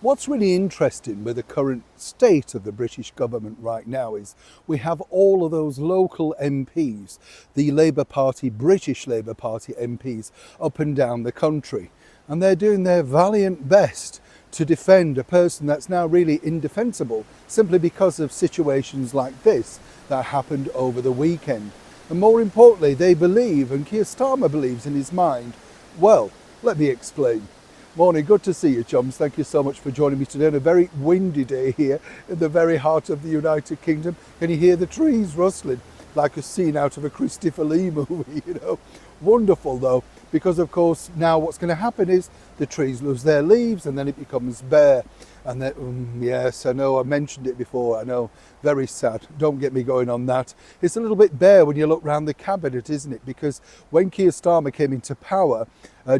What's really interesting with the current state of the British government right now is we have all of those local MPs, the Labour Party, British Labour Party MPs up and down the country. And they're doing their valiant best to defend a person that's now really indefensible simply because of situations like this that happened over the weekend. And more importantly, they believe, and Keir Starmer believes in his mind, well, let me explain. Morning, good to see you, chums. Thank you so much for joining me today on a very windy day here in the very heart of the United Kingdom. Can you hear the trees rustling like a scene out of a Christopher Lee movie, you know? Wonderful though, because of course now what's going to happen is the trees lose their leaves and then it becomes bare. And then, yes, I know, I mentioned it before, I know, very sad. Don't get me going on that. It's a little bit bare when you look round the cabinet, isn't it? Because when Keir Starmer came into power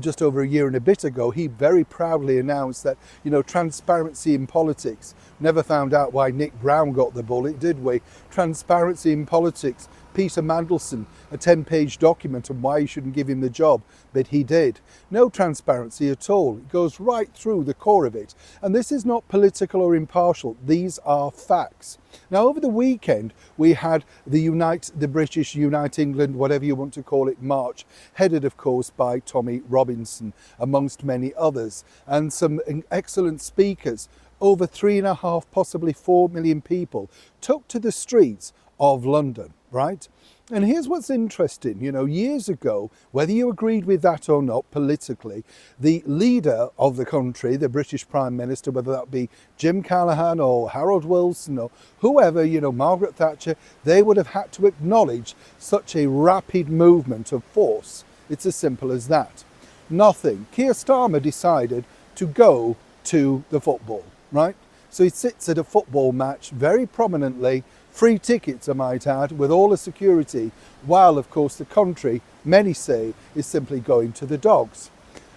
just over a year and a bit ago, he very proudly announced that, you know, transparency in politics. Never found out why Nick Brown got the bullet, did we? Transparency in politics. Peter Mandelson, a 10-page document on why you shouldn't give him the job, but he did. No transparency at all. It goes right through the core of it. And this is not political or impartial. These are facts. Now, over the weekend, we had the British, Unite England, whatever you want to call it, march, headed, of course, by Tommy Robinson, amongst many others, and some excellent speakers. Over 3.5, possibly 4 million people took to the streets of London, right? And here's what's interesting, you know, years ago, whether you agreed with that or not politically, the leader of the country, the British Prime Minister, whether that be Jim Callaghan or Harold Wilson or whoever, you know, Margaret Thatcher, they would have had to acknowledge such a rapid movement of force. It's as simple as that. Nothing. Keir Starmer decided to go to the football, right? So he sits at a football match very prominently, free tickets I might add, with all the security, while of course the country, many say, is simply going to the dogs.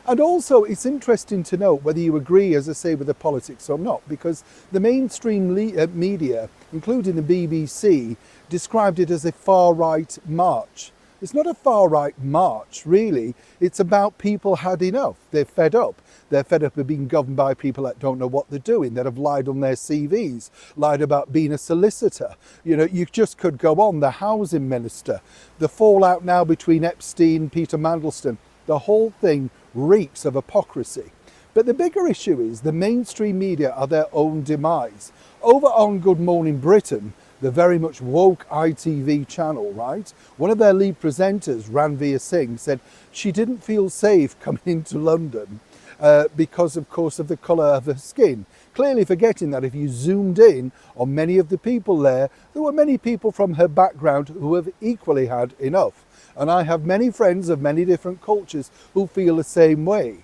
And also it's interesting to note whether you agree, as I say, with the politics or not, because the mainstream media, including the BBC, described it as a far-right march. It's not a far-right march, really. It's about people had enough. They're fed up. They're fed up of being governed by people that don't know what they're doing, that have lied on their CVs, lied about being a solicitor. You know, you just could go on. The housing minister, the fallout now between Epstein and Peter Mandelson, the whole thing reeks of hypocrisy. But the bigger issue is the mainstream media are their own demise. Over on Good Morning Britain, the very much woke ITV channel, right? One of their lead presenters, Ranveer Singh, said she didn't feel safe coming into London because, of course, of the colour of her skin. Clearly forgetting that if you zoomed in on many of the people there were many people from her background who have equally had enough. And I have many friends of many different cultures who feel the same way.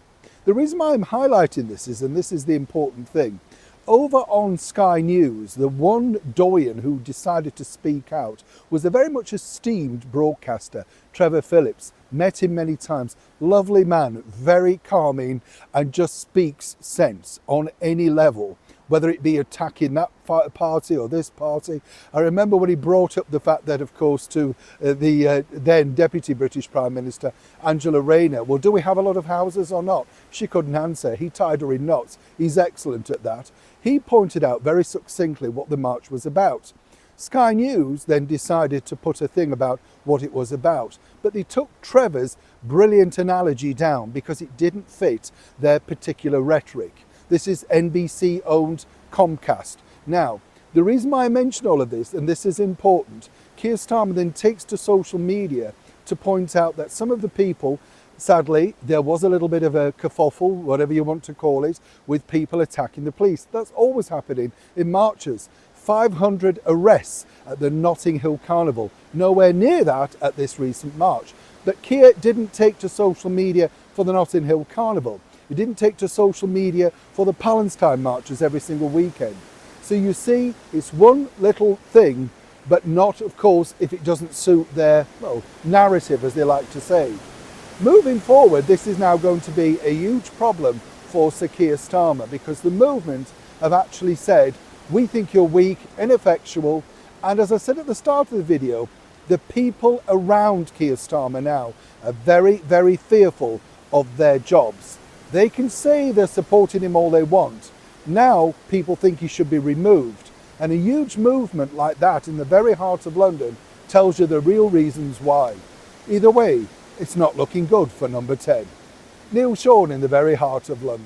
The reason why I'm highlighting this is, and this is the important thing, over on Sky News, the one doyen who decided to speak out was a very much esteemed broadcaster, Trevor Phillips. Met him many times. Lovely man, very calming, and just speaks sense on any level, whether it be attacking that party or this party. I remember when he brought up the fact that, of course, to the then Deputy British Prime Minister, Angela Rayner, well, do we have a lot of houses or not? She couldn't answer. He tied her in knots. He's excellent at that. He pointed out very succinctly what the march was about. Sky News then decided to put a thing about what it was about, but they took Trevor's brilliant analogy down because it didn't fit their particular rhetoric. This is NBC-owned Comcast. Now, the reason why I mention all of this, and this is important, Keir Starmer then takes to social media to point out that some of the people, sadly, there was a little bit of a kerfuffle, whatever you want to call it, with people attacking the police. That's always happening in marches. 500 arrests at the Notting Hill Carnival. Nowhere near that at this recent march. But Keir didn't take to social media for the Notting Hill Carnival. He didn't take to social media for the Palestine marches every single weekend. So you see, it's one little thing, but not, of course, if it doesn't suit their, well, narrative, as they like to say. Moving forward, this is now going to be a huge problem for Sir Keir Starmer, because the movement have actually said, we think you're weak, ineffectual, and as I said at the start of the video, the people around Keir Starmer now are very, very fearful of their jobs. They can say they're supporting him all they want, Now people think he should be removed. And a huge movement like that in the very heart of London tells you the real reasons why. Either way, it's not looking good for number 10. Neil Sean in the very heart of London.